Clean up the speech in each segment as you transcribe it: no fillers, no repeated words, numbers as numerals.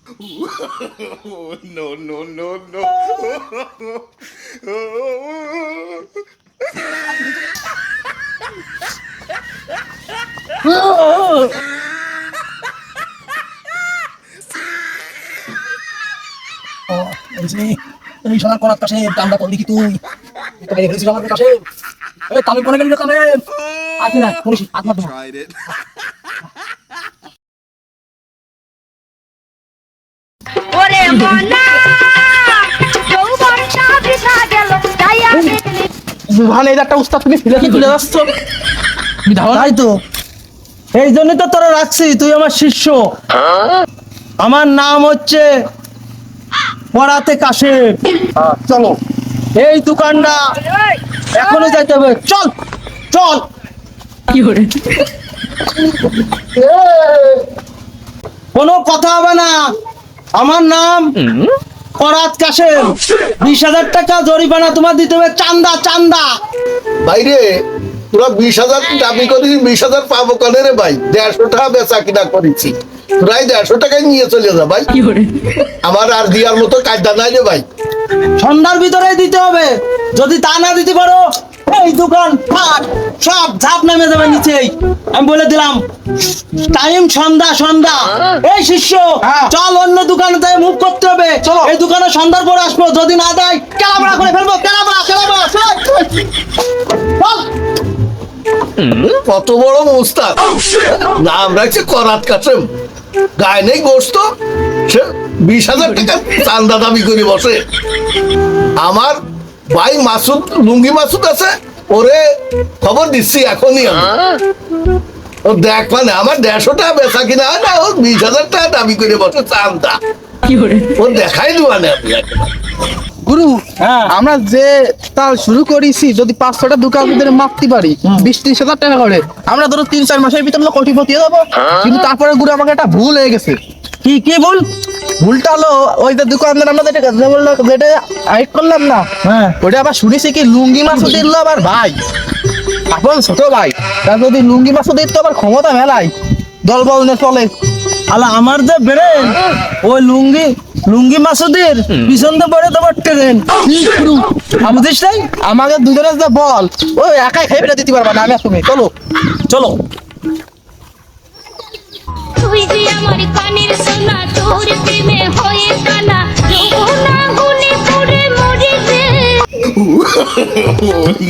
No, no, no, no. তুমি সোনার করার কাছে কামটা করলি কি তুই তোকে বলেছিস আমার কাছে এই তামিল কোনে গেলি তামিল আজ না করিস আত্মা Tried it. ওরে মনা যৌবনটা বৃথা গেল যাইয়া দেখলি জুহান এই একটা উস্তাদ তুমি ফিলে তুলে যাচ্ছ তুমি ধাও নাই তো এই জন্য তো তোরা রাখছি তুই আমার শিষ্য আমার নাম হচ্ছে পড়াতে কাশেম চলো এই দোকানটা এখনই যাইতে হবে চল চল কি করে কোনো কথা হবে না আমার নাম পরাত কাশেম 20,000 টাকা জরিমানা তোমার দিতে হবে চান্দা চান্দা বাইরে তোরা 20,000 দাবি করিস 20,000 পাবো কানে রে ভাই 150 টাকা বেচা কিনা করেছি তোরাই 150 টাকায় নিয়ে চলে যা ভাই আমার আর দিয়ার মতো কায়দা নাই রে ভাই সন্ধ্যার ভিতরে দিতে হবে যদি তা না দিতে পারো এই দোকান ফাট সব ঝাপ নেমে যাবে নিচেই আমি বলে দিলাম টাইম সন্ধ্যা সন্ধ্যা এই শিষ্য চল অন্য দোকানে যাই মুভ করতে হবে চলো এই দোকানে সন্ধ্যার পর আসবো যদি না দেয় কেলাবড়া করে ফেলবো কেলাবড়া চল কত বড় মুস্তাদ নাম রাখছে করাত কাসেম গায়ে নেই গোস্ত সে 20,000 টাকা চান্দা দাবি করে বসে আমার ভাই মাসুদ লুঙ্গি মাসুদ আছে ওরে খবর দিচ্ছি এখনই আমি ও দেখ মানে আমার 150 টাকা বেচা কিনা হয় না ও 20,000 টাকা দাবি করে বসে চান্দা ও দেখাই দেওয়ানে আমি গুরু হ্যাঁ। আমরা যে তাল শুরু করেছি যদি 500টা দোকান ভিতরে মাপতে পারি 20-30 হাজার টাকা করে আমরা ধরো 3-4 মাসের ভিতরে কোটিপতি হয়ে যাবো কিন্তু তারপরে গুরু আমাকে একটা ভুল হয়ে গেছে কি কি বল ভুলটা হলো ওই যে দোকানদার আমরা যেটা হাইট করলাম না হ্যাঁ ওটা আবার শুনেছি কি লুঙ্গি মাছও দিল আবার ভাই আপন ছোট ভাই তা যদি লুঙ্গি মাছও দিত আবার ক্ষমতা মেলাই দল বল নিয়ে চলে আলা আমার যে ব্রেন ওই লুঙ্গি মাসুদের পিছন দিয়ে পড়ে তোমার ট্রেন বুঝিস নাই আমাকে দুজনের যে বল ওই একাই খাই ফেলে দিতে পারবা না আমি আর তুমি চলো চলো তুই যে আমার কানের সোনা তোর প্রেমে হয়ে কানা যৌবনা গুনে পড়ে মরে যে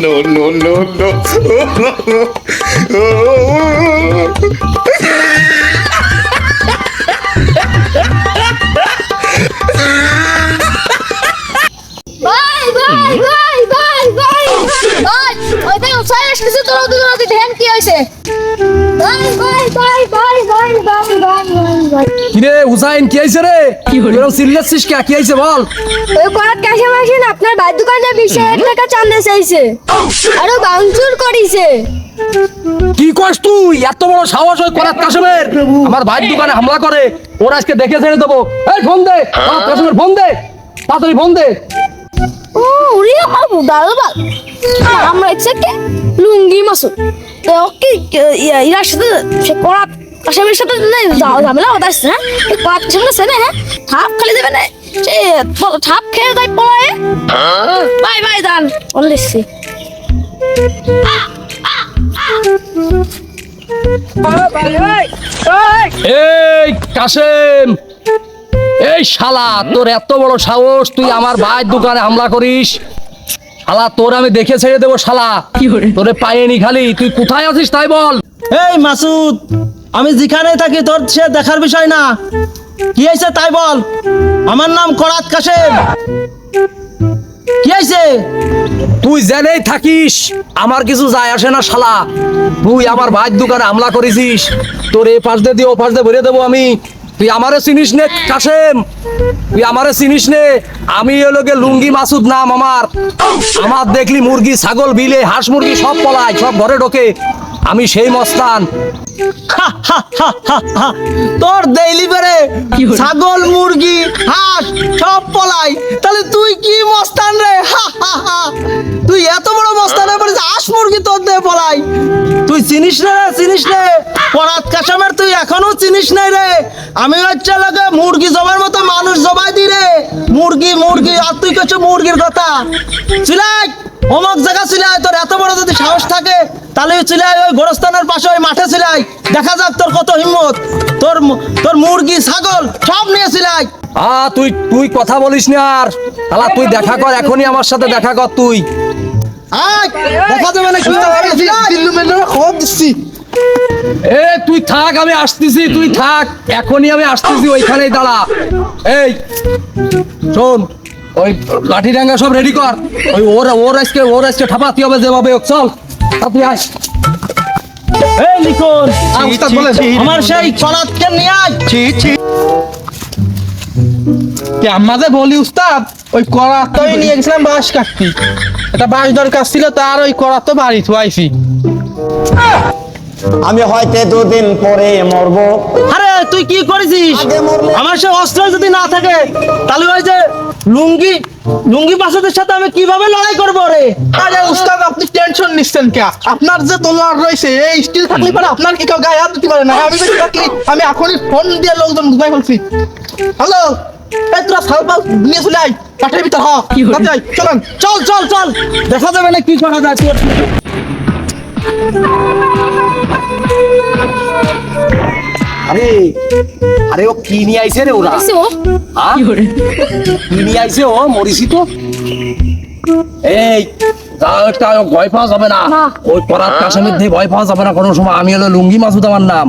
No, no, no, no. ভাই ভাই ভাই ভাই ভাই ভাই ওই দেখো সাইলেন্স কিছু তোর দুটো ধ্যান কি হইছে ভাই ভাই ভাই ভাই ভাই ভাই ভাই ভাই কিরে হুসাইন কি হইছে রে এরকম সিরিয়াসছিস কি হইছে বল ওই করাত ক্যাশে মেশিন আপনার ভাই দোকানে 20,000 টাকা চান্দা চাইছে আরো ভাঙচুর করিছে কি কস তুই এত বড় সাহস ওই করাত কাশেমের আমার ভাইয়ের দোকানে হামলা করে ওরা আজকে দেখে ছেড়ে দেবো এই ফোন দে করাত কাশেমের ফোন দে তাড়াতাড়ি ফোন দে ও উড়ি বাবু দালবাল আমরা ইচ্ছে কে লুঙ্গি মাসুদ তো ওকে ইরার সাথে সে করাত কাশেমের সাথে ঝামেলা হতে আসছে হ্যাঁ এই করাত কাশেমের সাথে হ্যাঁ থাপ খালি দেবে না সে থাপ খেয়ে যায় পড়ায় বাই বাই দান বলছি এই কাশেম এই শালা তোর এত বড় সাহস তুই আমার ভাইয়ের দোকানে হামলা করিস শালা তোর আমি দেখে ছেড়ে দেবো শালা তোরে পাইনি খালি তুই কোথায় আছিস তাই বল এই মাসুদ আমি যেখানে থাকি তোর সে দেখার বিষয় না কি হয়েছে তাই বল আমার নাম করাত কাশেম কি হয়েছে তুই জেনেই থাকিস আমার কিছু যায় আসে না শালা তুই আমার ভাইয়ের দোকানে হামলা করেছিস তোর এ পাশ দিয়ে ও পাশ দিয়ে ভরে দেবো আমি তুই আমারে চিনিস নে কাশেম তুই আমারে চিনিস নে আমি হলো গে লুঙ্গি মাসুদ নাম আমার দেখলি মুরগি ছাগল বিলে হাঁস মুরগি সব পলায় সব ঘরে ঢোকে আমি সেই মস্তান। তোর ডেইলি বেড়ে ছাগল মুরগি হাঁস সব পলাই, তাহলে তুই কি মস্তান রে? তুই এত বড় মস্তান হয়ে হাঁস মুরগি তোর দিয়ে পলাই? তুই চিনিস না রে, চিনিস রে পরাত কাশেমের, তুই এখনো চিনিস নাই রে। আমি হচ্ছে লাগে মুরগি জবাইয়ের মতো মানুষ জবাই দি রে, মুরগি মুরগি, আর তুই কিছু মুরগির কথা চিলাই অমক জায়গা চিলাই। তোর এত বড় যদি সাহস থাকে তাহলে চিলাই ওই গোরস্থানের পাশে ওই মাঠে চিলাই, দেখা যাক তোর কত হিম্মত। তোর মুরগি ছাগল সব নিয়ে চিলাই। তুই কথা বলিস না আর, তাহলে তুই দেখা কর, এখনই আমার সাথে দেখা কর তুই। দেখা যাবে না কি দিল্লু মেন্ডারে খবর দিচ্ছি। এ তুই থাক, আমি আসতেছি, তুই থাক, এখনই আমি আসতেছি, ওইখানেই দাঁড়া। এই শোন, ওই লাঠি ডাঙ্গা সব রেডি কর, ওই ওর আজকে ঠাপাতি হবে যেভাবে হোক, চল তুই আস। এই লিখন আমার সেই করাতকে নিয়ে আয়। আমাকে বলি উস্তাদ, ওই করাতই নিয়ে গেছিলাম বাঁশ কাটতি, এটা বাঁশ দরকার ছিল, তার ওই করাত তো বাড়ি থুয়াইছি। আমি হয়তো দুদিন পরে মরবো। আরে তুই কি করেছিস? আমার সে অস্ত্র যদি না থাকে তাহলে ওই যে লুঙ্গি বাসাদের সাথে আমি কিভাবে লড়াই করবো রে? আরে উস্তাদ আপনি টেনশন নিচ্ছেন কে? আপনার যে তলোয়ার রয়েছে এই স্টিল থাকলে পারে আপনার কি কেউ গায়ে হাত দিতে পারে না। আমি বেশি থাকলে আমি এখনই ফোন দিয়ে লোকজন বুঝাই ফেলছি। হ্যালো, এই তোরা সালপাল নিয়ে চলে আয় কাঠের ভিতর। হ্যাঁ চলেন, চল চল চল, দেখা যাবে না কি করা যায়। তোর আরে আরে ও কি নিয়ে আইছে রে ওরা? কি নিয়ে আইছে ও? মরিসি তো। এই ভয় পাওয়া যাবে না, ওই করাত কাশেমের দিয়ে ভয় পাওয়া যাবে না কোনো সময়। আমি হলো লুঙ্গি মাসুদ আমার নাম।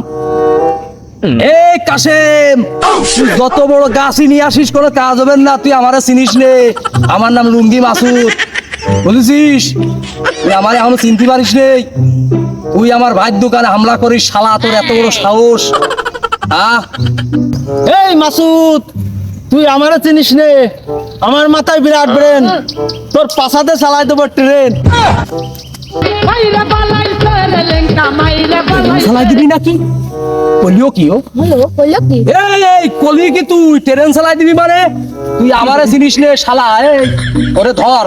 এই কাশেম, তুই যত বড় গাছই নিয়ে আসিস কোনো কাজ হবে না, তুই আমারে চিনিস নে, আমার নাম লুঙ্গি মাসুদ, বুঝেছিস? তুই আমার এখনো চিনতে পারিস নে? তুই আমার ভাইয়ের দোকানে হামলা করিস, শালা তোর এত বড় সাহস? এই মাসুদ, তুই আমারে চিনিস নে? আমার মাথায় বিরাট ব্রেন, তোর পাছাতে চালাই দেবো ট্রেন। চালাই দিবি নাকি? কলিও কি ও? এই কলি কি তুই ট্রেন চালাই দিবি মানে? তুই আমারে চিনিস নে শালা? এই ওরে ধর,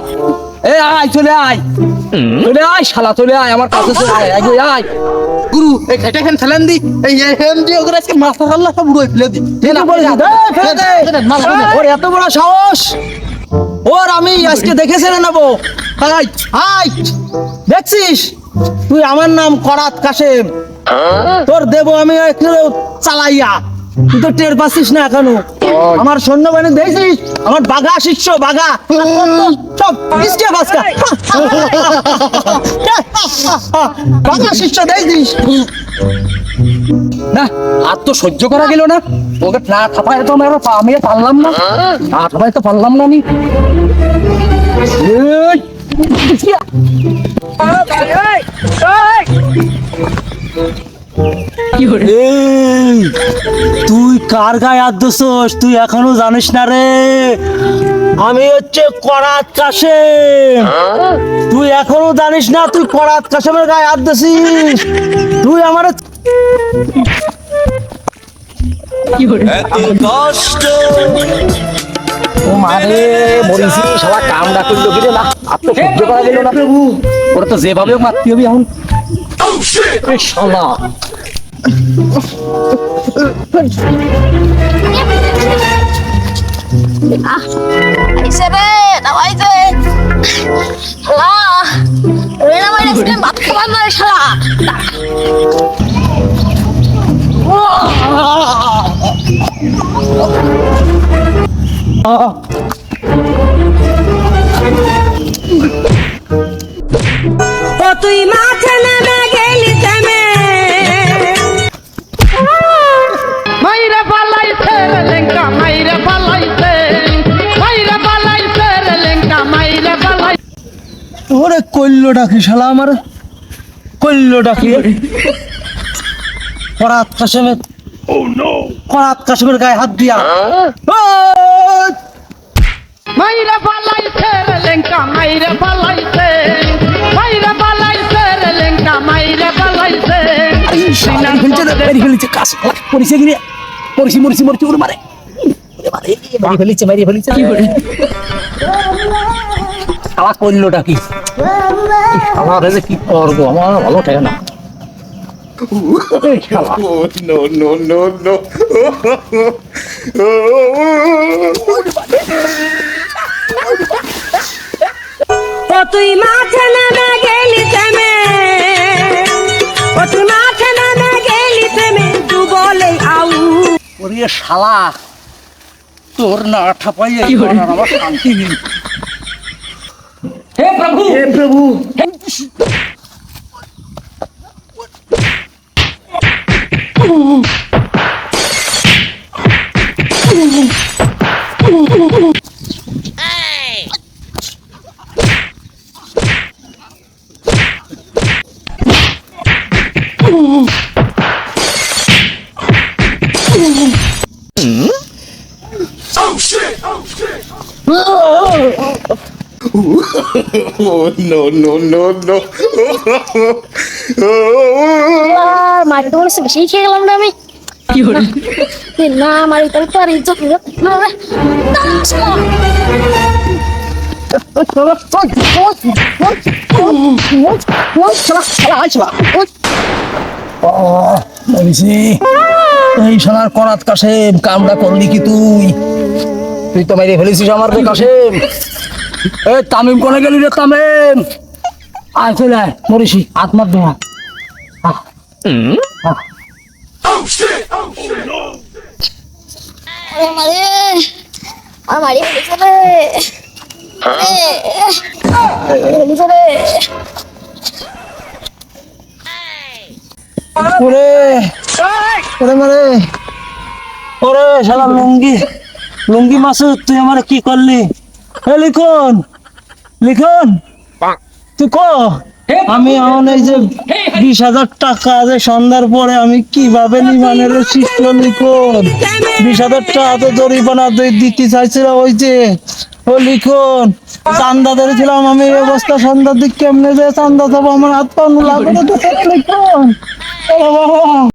এই আয়, চলে আয়, চলে আয় শালা, চলে আয় আমার কাছে, চলে আয়, আয় আয়। গুরু এই খেটে খেন ফেলেন দি, এই হেন দি ওকে আজকে মাথা খাল্লা সব উড়ে ফেলে দি। ওর এত বড় সাহস, ওর আমি আজকে দেখে ছেড়ে নেবো। হাই হাই, দেখছিস তুই আমার নাম করাত কাশেম, তোর দেবো আমি চালাইয়া, তুই তো টের পাচ্ছিস না এখনো। আমার সৈন্যবাহিনী দেখছিস, আমার বাঘা শিষ্য, বাঘা সব ইসকে বাসকা বাঘা শিষ্য দেখছিস না? আর তো সহ্য করা গেল না, ওকে না থাপায় তো আমি পারলাম না, না থাপায় তো পারলাম না। আমি তুই কার গায়ে হাত দিছস? তুই এখনো জানিস না রে, আমি হচ্ছে করাত কাশেম। তুই এখনো জানিস না তুই করাত কাশেমের গায়ে হাত দিছিস? তুই আমার ও মানে মরিসি শালা, কামটা করলো কি রে? না আর তো সহ্য করা গেল না প্রভু, ওরা তো যেভাবে মারতে হবে এখন শালা। তুই মাঠে নেমে গেলি থেমে, মাইরে পালাইছে রে লেঙ্কা, মাইরে পালাইছে, মাইরে পালাইছে রে লেঙ্কা, মাইরে পালাই। ওরে কইলো ডাকি শালা, আমার কইলো ডাকি করাত কাশেমের, করাত কাশেমের গায়ে হাত দিয়া। মাইরে পালাইছে রে লেঙ্কা, মাইরে পালাইছে, মাইরে পালাইছে রে লেঙ্কা, মাইরে পালাইছে। ফেলেছে কাজ পরিছে গিয়ে মরিছি ওর মারে মারি ফেলেছে শালা করলোটা কি শালা রে কি করবো আমার ভালো থাকে না এই শালা Oh, no, no, no, no. ও তুই মাঠে নেমে গেলি থেমে ও তুই মাঠে নেমে গেলি থেমে তু বলে আউ ওরে শালা তোর না ঠাপাইয়ে আমার শান্তি নেই হে প্রভু Oh, no, no, no, no. মারি তো বলেছে বেশি খেয়ে গেলাম না আমি না মারি তাহলে তো আর ইজ্জত না রে এই সোনার করাত কাশেম কামটা করলি কি তুই তো মেরে ফেলেছিস আমার রে কাশেম এই তামিম কোনে গেলি রে তামিম আয় চলে আয় মরিসি আত্মার দেহা মারে আর মারি ফেলেছে রে ফেলেছে রে ওরে ওরে মারে ওরে শালা লুঙ্গি মাসুদ তুই আমার কি করলি এ লিখন তুই ক আমি এখন এই যে 20,000 টাকা যে সন্ধ্যার পরে আমি কিভাবে নিমানের শিখলো লিখন 20,000 টাকা তো জরিমানা দিতে চাইছিল ওই যে ও লিখন চান্দা ধরেছিলাম আমি এই অবস্থা সন্ধ্যার দিক কেমনে যে চান্দা দেবো আমার হাত পা লাগবে লিখন ও বাবা